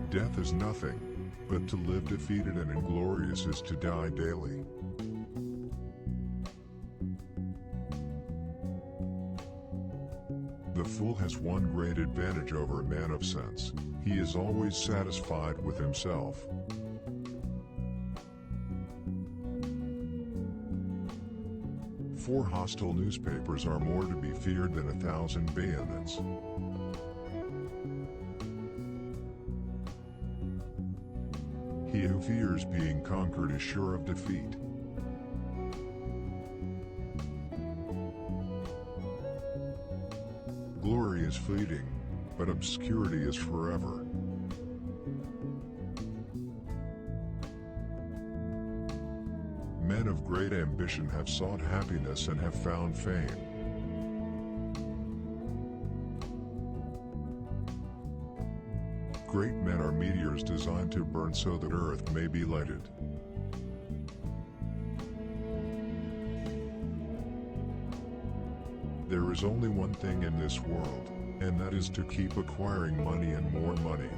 Death is nothing, but to live defeated and inglorious is to die daily. The fool has one great advantage over a man of sense: he is always satisfied with himself. Four hostile newspapers are more to be feared than 1,000 bayonets. He who fears being conquered is sure of defeat. Glory is fleeting, but obscurity is forever. Men of great ambition have sought happiness and have found fame. Great men are meteors designed to burn so that earth may be lighted. There is only one thing in this world, and that is to keep acquiring money and more money,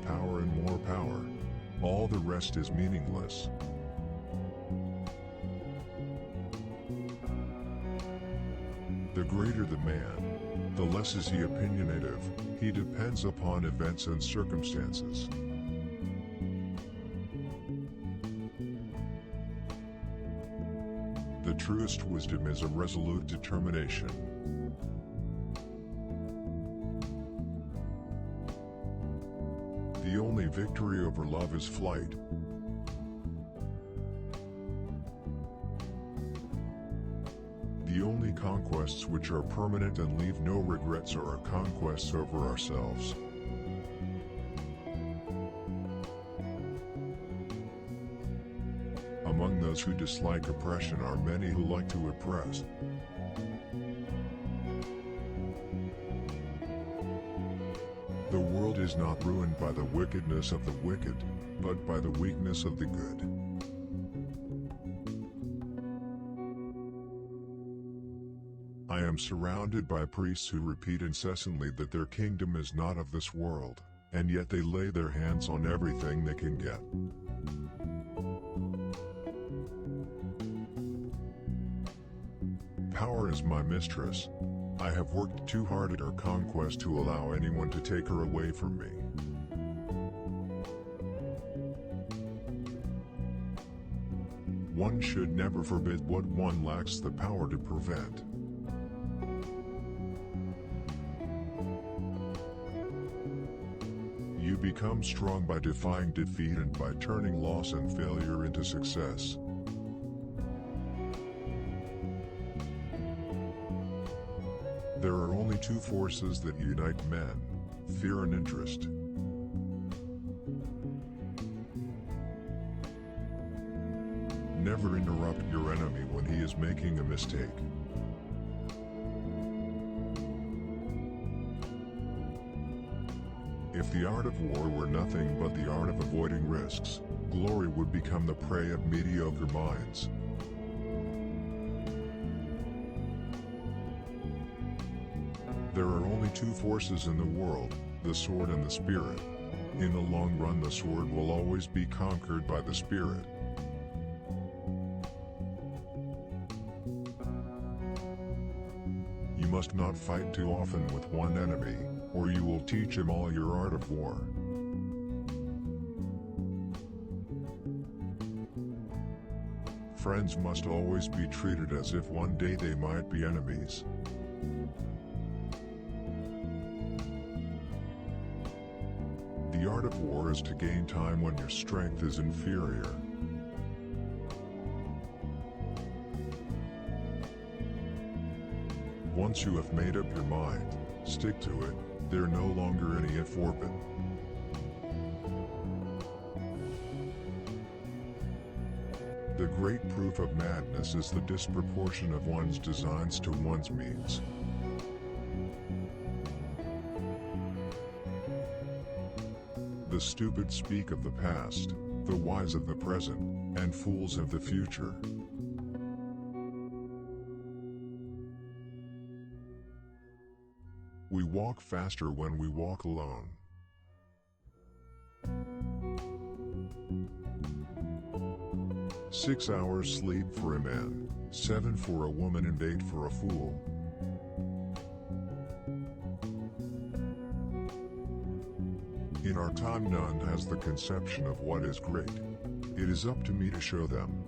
power and more power. All the rest is meaningless. The greater the man, the less is he opinionative. He depends upon events and circumstances. The truest wisdom is a resolute determination. The only victory over love is flight. The only conquests which are permanent and leave no regrets are our conquests over ourselves. Among those who dislike oppression are many who like to oppress. The world is not ruined by the wickedness of the wicked, but by the weakness of the good. I am surrounded by priests who repeat incessantly that their kingdom is not of this world, and yet they lay their hands on everything they can get. Power is my mistress. I have worked too hard at her conquest to allow anyone to take her away from me. One should never forbid what one lacks the power to prevent. You become strong by defying defeat and by turning loss and failure into success. There are only two forces that unite men: fear and interest. Never interrupt your enemy when he is making a mistake. If the art of war were nothing but the art of avoiding risks, glory would become the prey of mediocre minds. There are only two forces in the world, the sword and the spirit. In the long run, the sword will always be conquered by the spirit. You must not fight too often with one enemy, or you will teach him all your art of war. Friends must always be treated as if one day they might be enemies. The art of war is to gain time when your strength is inferior. Once you have made up your mind, stick to it. There are no longer any if or but. The great proof of madness is the disproportion of one's designs to one's means. The stupid speak of the past, the wise of the present, and fools of the future. We walk faster when we walk alone. 6 hours sleep for a man, 7 for a woman and 8 for a fool. In our time none has the conception of what is great. It is up to me to show them.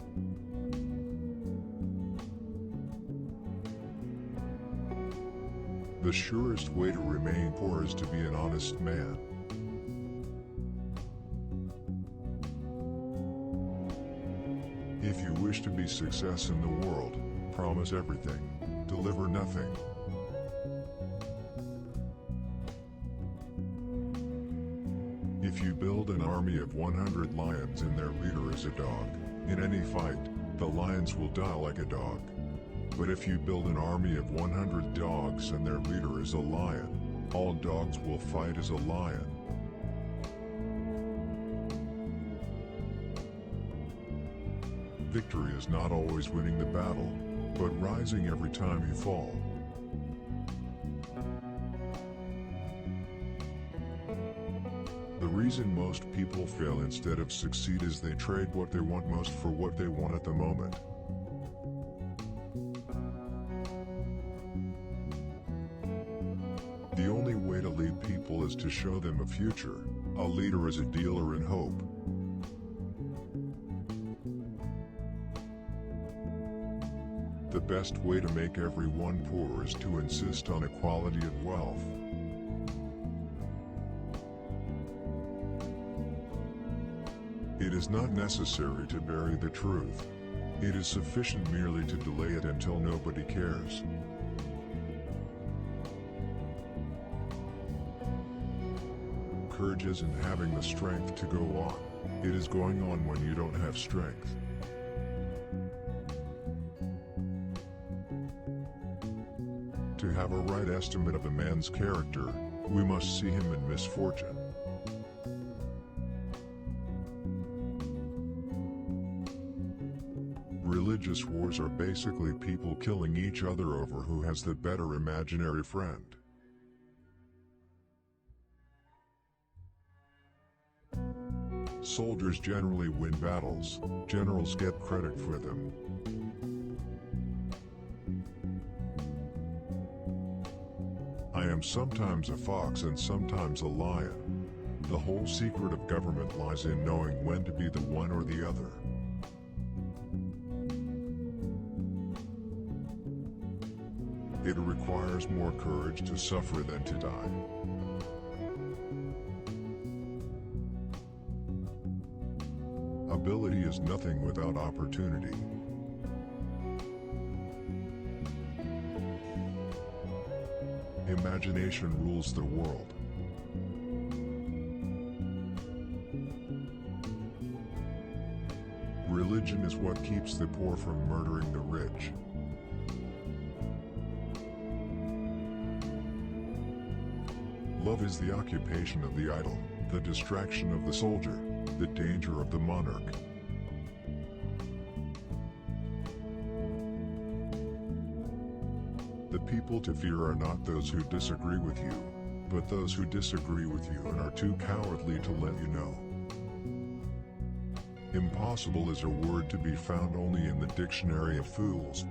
The surest way to remain poor is to be an honest man. If you wish to be success in the world, promise everything, deliver nothing. If you build an army of 100 lions and their leader is a dog, in any fight, the lions will die like a dog. But if you build an army of 100 dogs and their leader is a lion, all dogs will fight as a lion. Victory is not always winning the battle, but rising every time you fall. The reason most people fail instead of succeed is they trade what they want most for what they want at the moment. The only way to lead people is to show them a future. A leader is a dealer in hope. The best way to make everyone poor is to insist on equality of wealth. It is not necessary to bury the truth. It is sufficient merely to delay it until nobody cares. Courage isn't having the strength to go on. It is going on when you don't have strength. To have a right estimate of a man's character, we must see him in misfortune. Religious wars are basically people killing each other over who has the better imaginary friend. Soldiers generally win battles, generals get credit for them. I am sometimes a fox and sometimes a lion. The whole secret of government lies in knowing when to be the one or the other. It requires more courage to suffer than to die. Ability is nothing without opportunity. Imagination rules the world. Religion is what keeps the poor from murdering the rich. Love is the occupation of the idle, the distraction of the soldier, the danger of the monarch. The people to fear are not those who disagree with you, but those who disagree with you and are too cowardly to let you know. Impossible is a word to be found only in the dictionary of fools.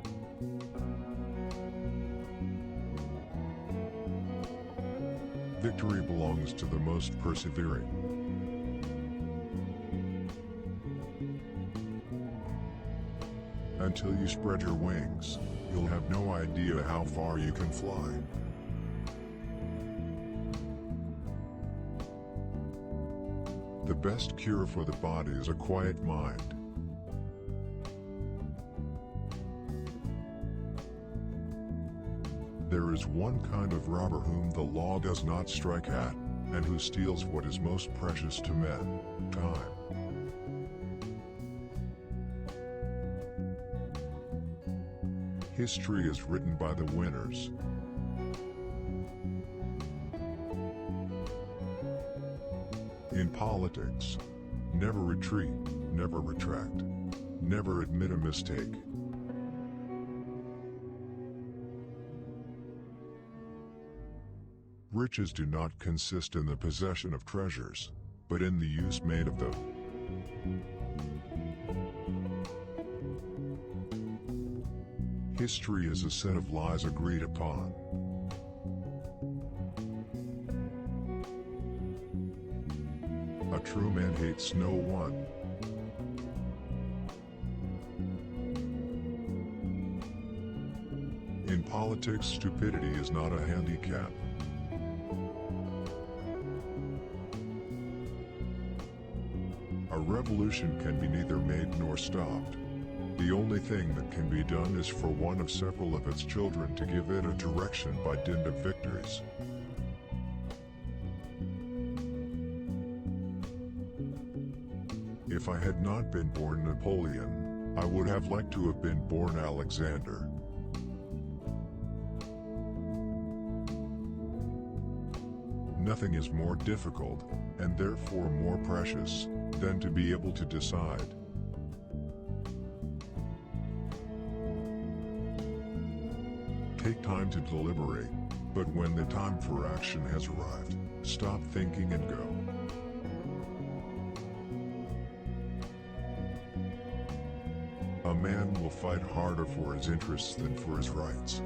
Victory belongs to the most persevering. Until you spread your wings, you'll have no idea how far you can fly. The best cure for the body is a quiet mind. There is one kind of robber whom the law does not strike at, and who steals what is most precious to men, time. History is written by the winners. In politics, never retreat, never retract, never admit a mistake. Riches do not consist in the possession of treasures, but in the use made of them. History is a set of lies agreed upon. A true man hates no one. In politics, stupidity is not a handicap. A revolution can be neither made nor stopped. The only thing that can be done is for one of several of its children to give it a direction by dint of victories. If I had not been born Napoleon, I would have liked to have been born Alexander. Nothing is more difficult, and therefore more precious, than to be able to decide. Take time to deliberate, but when the time for action has arrived, stop thinking and go. A man will fight harder for his interests than for his rights.